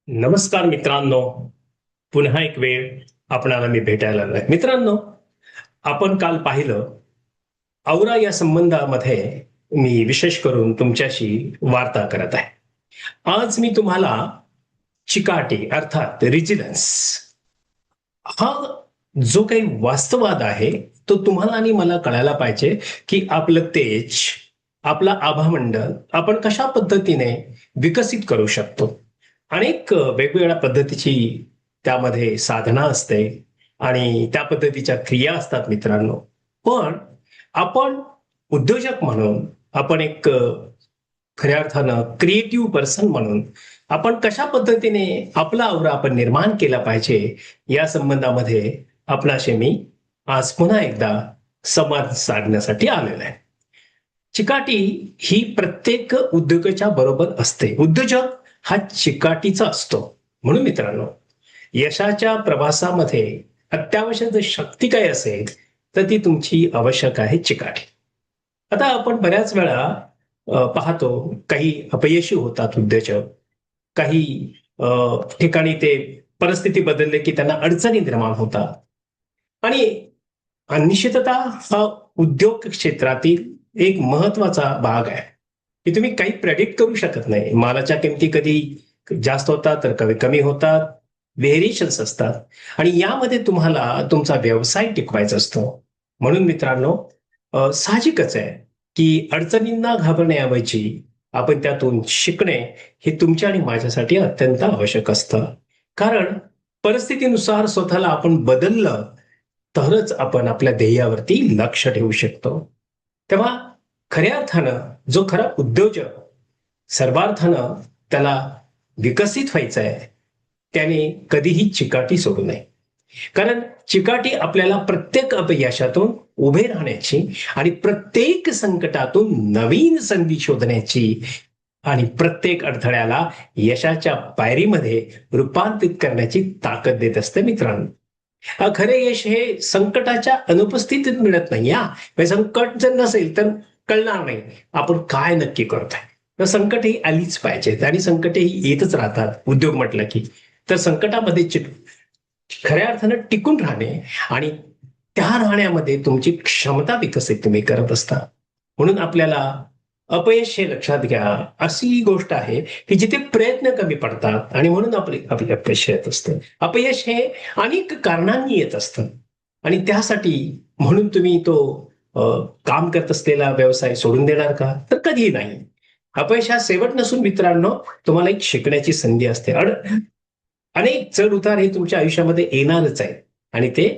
नमस्कार मित्रांनो. पुन्हा एक वेळ आपणाला मी भेटायला आलोय. मित्रांनो, आपण काल पाहिलं औरा या संबंधामध्ये मी विशेष करून तुमच्याशी वार्ता करत आहे. आज मी तुम्हाला चिकाटी अर्थात रेजिलन्स हा जो काही वास्तववाद आहे तो तुम्हाला आणि मला कळायला पाहिजे की आपलं तेज, आपला आभामंडल आपण कशा पद्धतीने विकसित करू शकतो. अनेक वेगवेगळ्या पद्धतीची त्यामध्ये साधना असते आणि त्या पद्धतीच्या क्रिया असतात मित्रांनो. पण आपण उद्योजक म्हणून आपण एक खऱ्या अर्थानं क्रिएटिव्ह पर्सन म्हणून आपण कशा पद्धतीने आपला आवरा आपण निर्माण केला पाहिजे या संबंधामध्ये आपणाशी मी आज पुन्हा एकदा संवाद साधण्यासाठी आलेलो आहे. चिकाटी ही प्रत्येक उद्योगाच्या बरोबर असते. उद्योजक हा चिकाटीचा असतो. म्हणून मित्रांनो, यशाच्या प्रवासामध्ये अत्यावश्यक जर शक्ती काय असेल तर ती तुमची आवश्यक आहे चिकाटी. आता आपण बऱ्याच वेळा पाहतो काही अपयशी होतात उद्योजक. काही ठिकाणी ते परिस्थिती बदलले की त्यांना अडचणी निर्माण होतात. आणि अनिश्चितता हा उद्योग क्षेत्रातील एक महत्वाचा भाग आहे की तुम्ही काही प्रेडिक्ट करू शकत नाही. मालाच्या किमती कधी जास्त होतात तर कधी कमी होतात. व्हेरिएशन्स असतात आणि यामध्ये तुम्हाला तुमचा व्यवसाय टिकवायचा असतो. म्हणून मित्रांनो, साहजिकच आहे की अडचणींना घाबरण्याऐवजी आपण त्यातून शिकणे हे तुमच्या आणि माझ्यासाठी अत्यंत आवश्यक असतं. कारण परिस्थितीनुसार स्वतःला आपण बदललं तरच आपण आपल्या ध्येयावरती लक्ष ठेवू शकतो. तेव्हा खऱ्या अर्थानं जो खरा उद्योजक सर्वार्थानं त्याला विकसित व्हायचं आहे त्याने कधीही चिकाटी सोडू नये. कारण चिकाटी आपल्याला प्रत्येक अपयशातून उभे राहण्याची आणि प्रत्येक संकटातून नवीन संधी शोधण्याची आणि प्रत्येक अडथळ्याला यशाच्या पायरीमध्ये रूपांतरित करण्याची ताकद देत असते मित्रांनो. खरे यश हे संकटाच्या अनुपस्थितीत मिळत नाही. संकट जर नसेल तर कळणार नाही आपण काय नक्की करतोय. तर संकट ही आलीच पाहिजेत आणि संकट ही येतच राहतात उद्योग म्हटलं की. तर संकटामध्ये खऱ्या अर्थानं टिकून राहणे आणि त्या राहण्यामध्ये तुमची क्षमता विकसित तुम्ही करत असता. म्हणून आपल्याला अपयश हे लक्षात घ्या अशी गोष्ट आहे की जिथे प्रयत्न कमी पडतात आणि म्हणून आपले अपयश येत असतं. अपयश हे अनेक कारणांनी येत असतं आणि त्यासाठी म्हणून तुम्ही तो काम करत असलेला व्यवसाय सोडून देणार का? तर कधीही नाही. अपयश हा शेवट नसून मित्रांनो तुम्हाला एक शिकण्याची संधी असते. अनेक चढ उतार हे तुमच्या आयुष्यामध्ये येणारच आहे आणि ते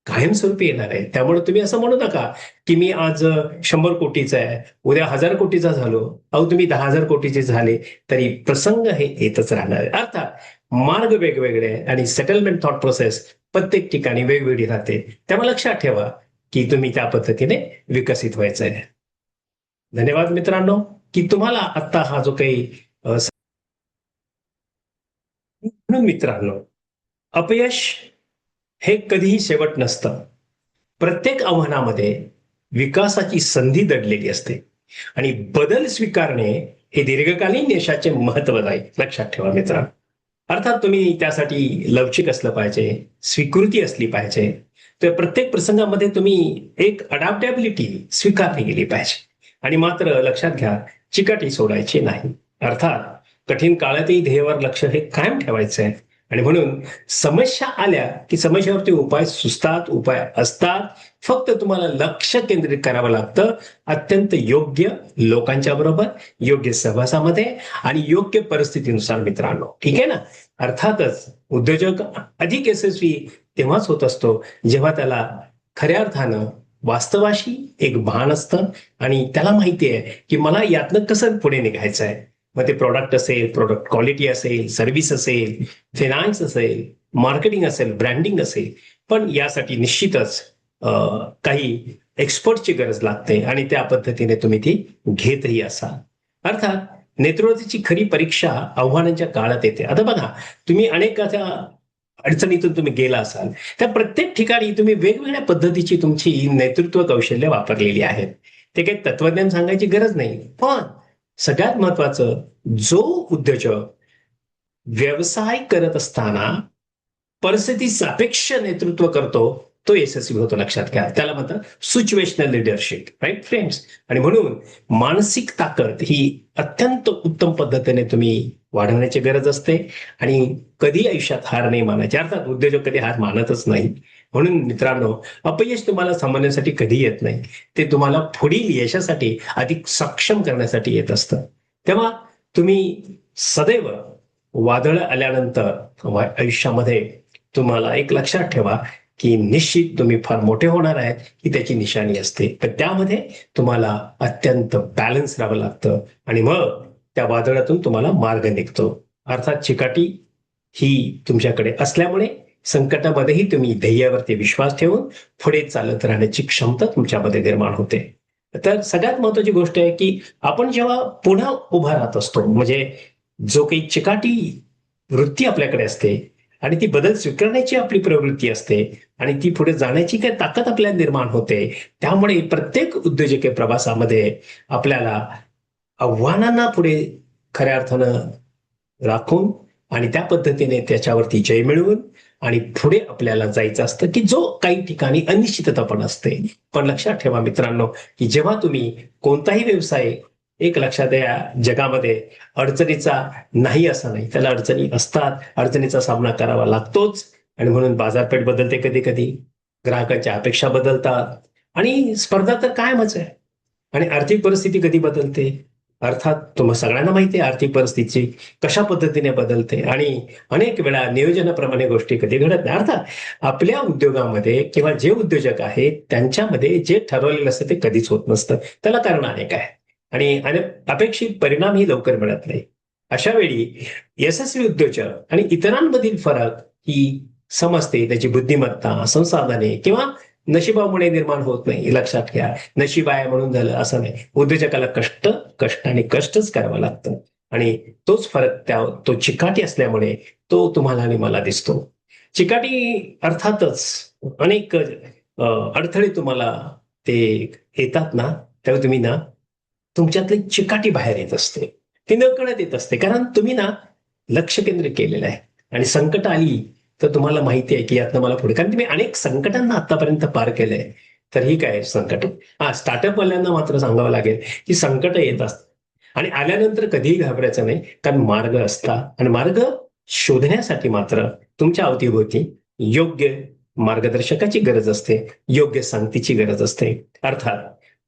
कायमस्वरूपी येणार आहे. त्यामुळे तुम्ही असं म्हणू नका की मी आज 100 कोटीचा आहे, उद्या 1000 कोटीचा झालो. अहो, तुम्ही 10,000 कोटीचे झाले तरी प्रसंग हे येतच राहणार आहे. अर्थात मार्ग वेगवेगळे आहे आणि सेटलमेंट थॉट प्रोसेस प्रत्येक ठिकाणी वेगवेगळी राहते. त्यामुळे लक्षात ठेवा की तुम्ही त्या पद्धतीने विकसित व्हायचं आहे. धन्यवाद मित्रांनो की तुम्हाला आता हा जो काही म्हणून मित्रांनो, अपयश हे कधीही शेवट नसतं. प्रत्येक आव्हानामध्ये विकासाची संधी दडलेली असते आणि बदल स्वीकारणे हे दीर्घकालीन यशाचे महत्व आहे. लक्षात ठेवा मित्रांनो. अर्थात तुम्ही त्यासाठी लवचिक असलं पाहिजे, स्वीकृती असली पाहिजे. तर प्रत्येक प्रसंगामध्ये तुम्ही एक अडॅप्टॅबिलिटी स्वीकारली गेली पाहिजे आणि मात्र लक्षात घ्या चिकाटी सोडायची नाही. अर्थात कठीण काळातही ध्येयावर लक्ष हे कायम ठेवायचं आहे आणि म्हणून समस्या आल्या की समस्यावरती उपाय सुचतात, उपाय असतात. फक्त तुम्हाला लक्ष केंद्रित करावं लागतं अत्यंत योग्य लोकांच्या बरोबर, योग्य सहवासामध्ये आणि योग्य परिस्थितीनुसार मित्रांनो. ठीक आहे ना? अर्थातच उद्योजक अधिक यशस्वी तेव्हाच होत असतो जेव्हा त्याला खऱ्या अर्थानं वास्तवाशी एक भान असतं आणि त्याला माहिती आहे की मला यातनं कसं पुढे निघायचं आहे. मग ते प्रॉडक्ट असेल, प्रॉडक्ट क्वालिटी असेल, सर्व्हिस असेल, फायनान्स असेल, मार्केटिंग असेल, ब्रँडिंग असेल. पण यासाठी निश्चितच काही एक्सपर्टची गरज लागते आणि त्या पद्धतीने तुम्ही ती घेतही असाल. अर्थात नेतृत्वाची खरी परीक्षा आव्हानांच्या काळात येते. आता बघा, तुम्ही अनेक अडचणीतून तुम्ही गेला असाल त्या प्रत्येक ठिकाणी तुम्ही वेगवेगळ्या पद्धतीची तुमची नेतृत्व कौशल्य वापरलेली आहेत. ते काही तत्वज्ञान सांगायची गरज नाही. पण सगळ्यात महत्वाचं, जो उद्योजक व्यवसाय करत असताना परिस्थिती सापेक्ष नेतृत्व करतो तो यशस्वी होतो. लक्षात घ्या, त्याला म्हणतात सिच्युएशनल लिडरशिप. Right friends? आणि म्हणून मानसिक ताकद ही अत्यंत उत्तम पद्धतीने तुम्ही वाढवण्याची गरज असते. आणि कधी आयुष्यात हार नाही मानायची. अर्थात उद्योजक कधी हार मानतच नाही. म्हणून मित्रांनो, अपयश तुम्हाला सामान्यासाठी कधी येत नाही, ते तुम्हाला पुढील यशासाठी अधिक सक्षम करण्यासाठी येत असतं. तेव्हा तुम्ही सदैव वादळ आल्यानंतर आयुष्यामध्ये तुम्हाला एक लक्षात ठेवा की निश्चित तुम्ही फार मोठे होणार आहेत ही त्याची निशाणी असते. पण त्यामध्ये तुम्हाला अत्यंत बॅलन्स राहावं लागतं आणि मग त्या वादळातून तुम्हाला मार्ग निघतो. अर्थात चिकाटी ही तुमच्याकडे असल्यामुळे संकटामध्येही तुम्ही ध्येयावरती विश्वास ठेवून पुढे चालत राहण्याची क्षमता तुमच्यामध्ये निर्माण होते. तर सगळ्यात महत्वाची गोष्ट आहे की आपण जेव्हा पुन्हा उभा राहत असतो, म्हणजे जो काही चिकाटी वृत्ती आपल्याकडे असते आणि ती बदल स्वीकारण्याची आपली प्रवृत्ती असते आणि ती पुढे जाण्याची काही ताकद आपल्याला निर्माण होते. त्यामुळे प्रत्येक उद्योजकीय प्रवासामध्ये आपल्याला आव्हानांना पुढे खऱ्या अर्थानं राखून आणि त्या पद्धतीने त्याच्यावरती जय मिळवून आणि पुढे आपल्याला जायचं असतं की जो काही ठिकाणी अनिश्चितता पण असते. पण लक्षात ठेवा मित्रांनो की जेव्हा तुम्ही कोणताही व्यवसाय, एक लक्षात या जगामध्ये अडचणीचा नाही असं नाही, त्याला अडचणी असतात, अडचणीचा सामना करावा लागतोच. आणि म्हणून बाजारपेठ बदलते, कधी कधी ग्राहकांच्या अपेक्षा बदलतात आणि स्पर्धा तर कायमच आहे. आणि आर्थिक परिस्थिती कधी बदलते, अर्थात तुम्हाला सगळ्यांना माहिती आहे आर्थिक परिस्थिती कशा पद्धतीने बदलते आणि अनेक वेळा नियोजनाप्रमाणे गोष्टी कधी घडत नाही. अर्थात आपल्या उद्योगामध्ये किंवा जे उद्योजक आहेत त्यांच्यामध्ये जे ठरवलेलं असतं ते कधीच होत नसतं. त्याला कारण अनेक आहे आणि अपेक्षित परिणामही लवकर मिळत नाही. अशा वेळी यशस्वी उद्योजक आणि इतरांमधील फरक ही समजते, त्याची बुद्धिमत्ता, संसाधने किंवा नशिबामुळे निर्माण होत नाही. लक्षात घ्या, नशीब आहे म्हणून झालं असं नाही. उद्योजकाला कष्ट कष्ट आणि कष्टच करावं लागतं आणि तोच फरक तो चिकाटी असल्यामुळे तो तुम्हाला आणि मला दिसतो. चिकाटी अर्थातच अनेक अडथळे तुम्हाला ते येतात ना, तेव्हा तुम्ही ना तुमच्यातली चिकाटी बाहेर येत असते, ती नकळत येत असते. कारण तुम्ही ना लक्ष केंद्रित केलेलं आहे आणि संकट आली तर तुम्हाला माहिती आहे की यातनं मला पुढे, कारण तुम्ही अनेक संकटांना आतापर्यंत पार केलंय. तर ही काय संकट, स्टार्टअप वाल्यांना मात्र सांगावं लागेल की संकट येत असतात आणि आल्यानंतर कधीही घाबरायचं नाही, कारण मार्ग असतात आणि मार्ग शोधण्यासाठी मात्र तुमच्या अवतीभोवती योग्य मार्गदर्शकाची गरज असते, योग्य संगतीची गरज असते. अर्थात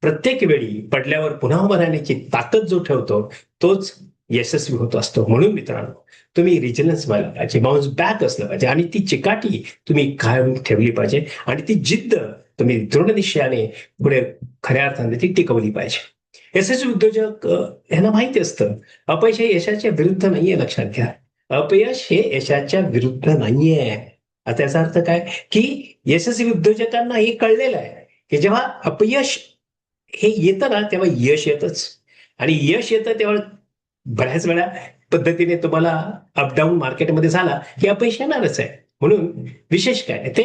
प्रत्येक वेळी पडल्यावर पुन्हा उभं राहण्याची ताकद जो ठेवतो तोच यशस्वी होत असतो. म्हणून मित्रांनो, तुम्ही रिजिलन्स व्हायला पाहिजे, बाउन्स बॅक असलं पाहिजे आणि ती चिकाटी तुम्ही कायम ठेवली पाहिजे आणि ती जिद्द तुम्ही दृढ निश्चयाने पुढे खऱ्या अर्थाने ती टिकवली पाहिजे. यशस्वी उद्योजक यांना माहिती असतं अपयश हे यशाच्या विरुद्ध नाहीये. लक्षात घ्या, अपयश हे यशाच्या विरुद्ध नाहीये. आता याचा अर्थ काय की यशस्वी उद्योजकांना हे कळलेलं आहे की जेव्हा अपयश हे येतं ना तेव्हा यश येतच आणि यश येतं तेव्हा बऱ्याच वेळा पद्धतीने तुम्हाला अपडाऊन मार्केटमध्ये झाला की अपयश येणारच आहे. म्हणून विशेष काय ते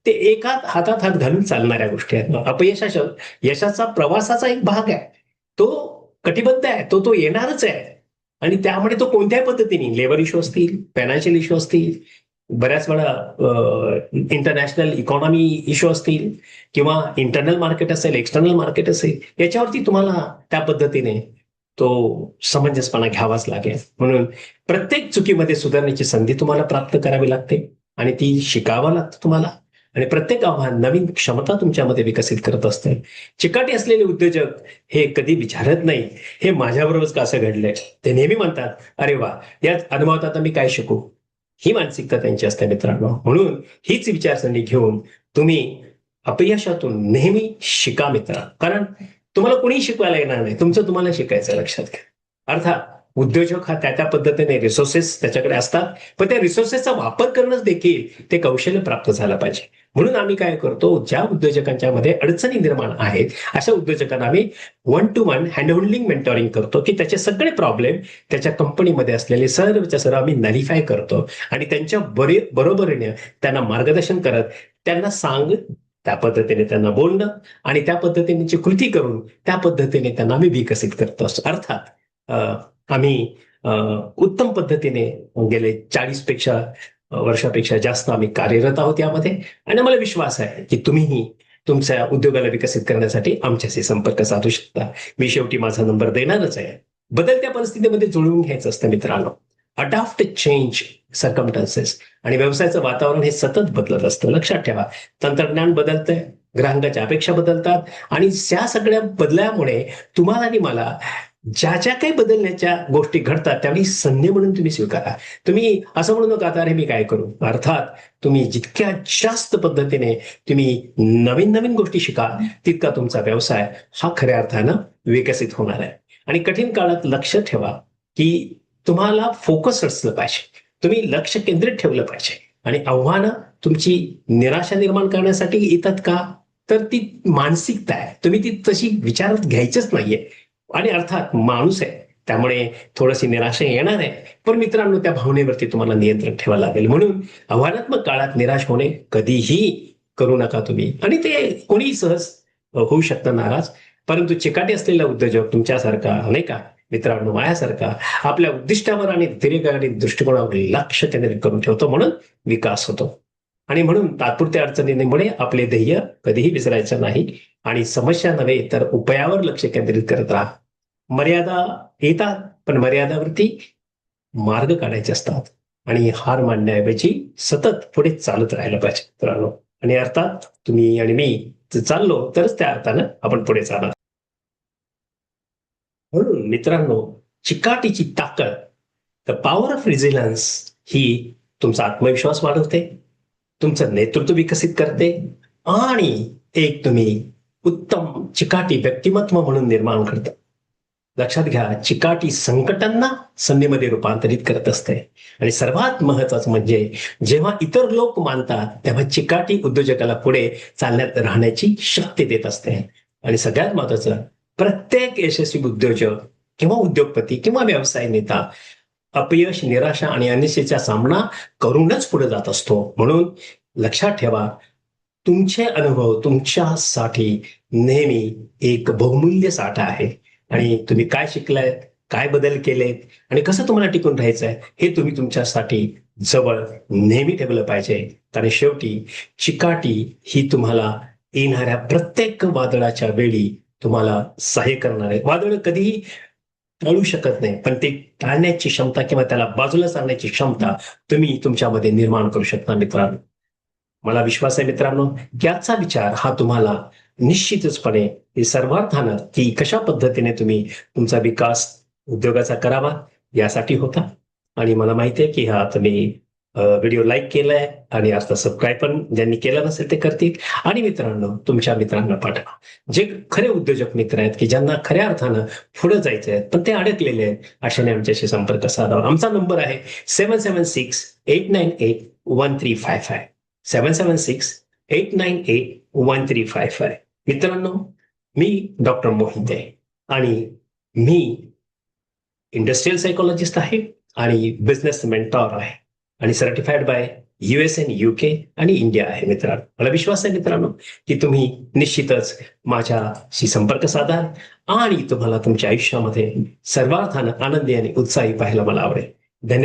ते एका हातात हात घालून चालणाऱ्या गोष्टी आहेत. अपयशाच्या यशाचा प्रवासाचा एक भाग आहे, तो कटिबद्ध आहे, तो तो येणारच आहे. आणि त्यामुळे तो कोणत्याही पद्धतीने लेबर इश्यू असतील, फायनान्शियल इश्यू असतील, बऱ्याच वेळा इंटरनॅशनल इकॉनॉमी इश्यू असतील किंवा इंटरनल मार्केट असेल, एक्सटर्नल मार्केट असेल, याच्यावरती तुम्हाला त्या पद्धतीने तो समंजसपणा घ्यावाच लागेल. म्हणून प्रत्येक चुकीमध्ये सुधारण्याची संधी तुम्हाला प्राप्त करावी लागते आणि ती शिकावं लागतं तुम्हाला. आणि प्रत्येक आव्हान नवीन क्षमता तुमच्यामध्ये विकसित करत असते. चिकाटी असलेले उद्योजक हे कधी विचारत नाही हे माझ्याबरोबरच कसं घडलंय, ते नेहमी म्हणतात अरे वा, या अनुभवात आता मी काय शिकू, ही मानसिकता त्यांची असते मित्रांनो. म्हणून हीच विचारसरणी घेऊन तुम्ही अपयशातून नेहमी शिका मित्रा, कारण तुम्हाला कोणी शिकवायला येणार नाही, तुमचं तुम्हाला शिकायचं. लक्षात घ्या. अर्थात उद्योजक हा त्या पद्धतीने रिसोर्सेस त्याच्याकडे असतात, पण त्या रिसोर्सेसचा वापर करणं देखील ते कौशल्य प्राप्त झालं पाहिजे. म्हणून आम्ही काय करतो, ज्या उद्योजकांच्या मध्ये अडचणी निर्माण आहेत अशा उद्योजकांना आम्ही 1 to 1 हँडहोल्डिंग मेंटॉरिंग करतो की त्याचे सगळे प्रॉब्लेम त्याच्या कंपनीमध्ये असलेले सर्वच्या सर्व आम्ही नलिफाय करतो आणि त्यांच्या बरोबरीने त्यांना मार्गदर्शन करत त्यांना त्या पद्धतीने त्यांना बोलणं आणि त्या पद्धतीने कृती करून त्या पद्धतीने त्यांना आम्ही विकसित करतो असतो. अर्थात आम्ही उत्तम पद्धतीने गेले 40 वर्षापेक्षा जास्त आम्ही कार्यरत आहोत यामध्ये. आणि आम्हाला विश्वास आहे की तुम्हीही तुमच्या उद्योगाला विकसित करण्यासाठी आमच्याशी संपर्क साधू शकता. मी शेवटी माझा नंबर देणारच आहे. बदलत्या परिस्थितीमध्ये जुळवून घ्यायचं असतं मित्रांनो. Adopt change circumstances. आणि व्यवसायाचं वातावरण हे सतत बदलत असतं. लक्षात ठेवा, तंत्रज्ञान बदलतंय, ग्राहकाच्या अपेक्षा बदलतात आणि त्या सगळ्या बदलामुळे तुम्हाला आणि मला ज्या ज्या काही बदलण्याच्या गोष्टी घडतात त्यावेळी संधी म्हणून तुम्ही स्वीकारा. तुम्ही असं म्हणू नका, अरे मी काय करू. अर्थात तुम्ही जितक्या जास्त पद्धतीने तुम्ही नवीन नवीन गोष्टी शिका, तितका तुमचा व्यवसाय हा खऱ्या अर्थानं विकसित होणार आहे. आणि कठीण काळात लक्ष ठेवा की तुम्हाला फोकस असलं पाहिजे. तुम्ही लक्ष केंद्रित ठेवलं पाहिजे. आणि आव्हानं तुमची निराशा निर्माण करण्यासाठी येतात का, तर ती मानसिकता आहे. तुम्ही ती तशी विचारात घ्यायचीच नाहीये. आणि अर्थात माणूस आहे, त्यामुळे थोडीशी निराशा येणार आहे. पण मित्रांनो, त्या भावनेवरती तुम्हाला नियंत्रण ठेवावं लागेल. म्हणून आव्हानात्मक काळात निराश होणे कधीही करू नका तुम्ही. आणि ते कोणी सहज होऊ शकतं नाराज. परंतु चिकाटी असलेला उद्योजक तुमच्यासारखा, नाही का मित्रांनो, माझ्यासारखा आपल्या उद्दिष्टावर आणि दीर्घकालीन दृष्टिकोनावर लक्ष केंद्रित करून ठेवतो, म्हणून विकास होतो. आणि म्हणून तात्पुरत्या अडचणींमुळे आपले ध्येय कधीही विसरायचं नाही. आणि समस्या नव्हे तर उपायावर लक्ष केंद्रित करत राहा. मर्यादा येतात, पण मर्यादावरती मार्ग काढायचे असतात. आणि हार मानण्याऐवजी सतत पुढे चालत राहायला पाहिजे मित्रांनो. आणि अर्थात तुम्ही आणि मी चाललो तरच त्या अर्थानं आपण पुढे चालणार. म्हणून मित्रांनो, चिकाटीची ताकद, द पॉवर ऑफ रेझिलन्स, ही तुमचा आत्मविश्वास वाढवते, तुमचं नेतृत्व विकसित करते आणि एक तुम्ही उत्तम चिकाटी व्यक्तिमत्व म्हणून निर्माण करता. लक्षात घ्या, चिकाटी संकटांना संधीमध्ये रूपांतरित करत असते. आणि सर्वात महत्वाचं म्हणजे जेव्हा इतर लोक मानतात तेव्हा चिकाटी उद्योजकाला पुढे चालण्यात राहण्याची शक्ती देत असते. आणि सगळ्यात महत्वाचं, प्रत्येक यशस्वी उद्योजक किंवा उद्योगपती किंवा व्यवसाय नेता अपयश, निराशा आणि अनिश्चिततेचा सामना करूनच पुढे जात असतो. म्हणून लक्षात ठेवा, तुमचे अनुभव तुमच्यासाठी नेहमी एक बहुमूल्य साठा आहे. आणि तुम्ही काय शिकलाय, काय बदल केलेत आणि कसं तुम्हाला टिकून राहायचंय, हे तुम्ही तुमच्यासाठी जवळ नेहमी ठेवलं पाहिजे. कारण शेवटी चिकाटी ही तुम्हाला येणाऱ्या प्रत्येक वादळाच्या वेळी तुम्हाला सहाय्य करणार आहे. वादळ कधीही टाळू शकत नाही, पण ते टाळण्याची क्षमता किंवा त्याला बाजूला सारण्याची क्षमता तुम्ही तुमच्यामध्ये निर्माण करू शकता मित्रांनो. मला विश्वास आहे मित्रांनो, की आजचा विचार हा तुम्हाला निश्चितचपणे हे सर्वार्थानं की कशा पद्धतीने तुम्ही तुमचा विकास उद्योगाचा करावा यासाठी होता. आणि मला माहिती आहे की हा तुम्ही व्हिडिओ लाईक केलाय आणि आता सबस्क्राईब पण ज्यांनी केलं नसेल ते करतील. आणि मित्रांनो, तुमच्या मित्रांना पाठवा, जे खरे उद्योजक मित्र आहेत की ज्यांना खऱ्या अर्थानं पुढे जायचे आहेत पण ते अडकलेले आहेत, अशाने आमच्याशी संपर्क साधावा. आमचा नंबर आहे 776-898-1355. 776-898-1355. मित्रांनो, मी डॉक्टर मोहित आहे आणि मी इंडस्ट्रियल सायकोलॉजिस्ट आहे आणि बिझनेस मेंटॉर आहे आणि सर्टिफाईड बाय USN, UK आणि इंडिया आहे मित्रांनो. मला विश्वास आहे मित्रांनो की तुम्ही निश्चितच माझ्याशी संपर्क साधाल आणि तुम्हाला तुमच्या आयुष्यामध्ये सर्वार्थानं आनंदी आणि उत्साही पाहायला मला आवडेल. धन्यवाद.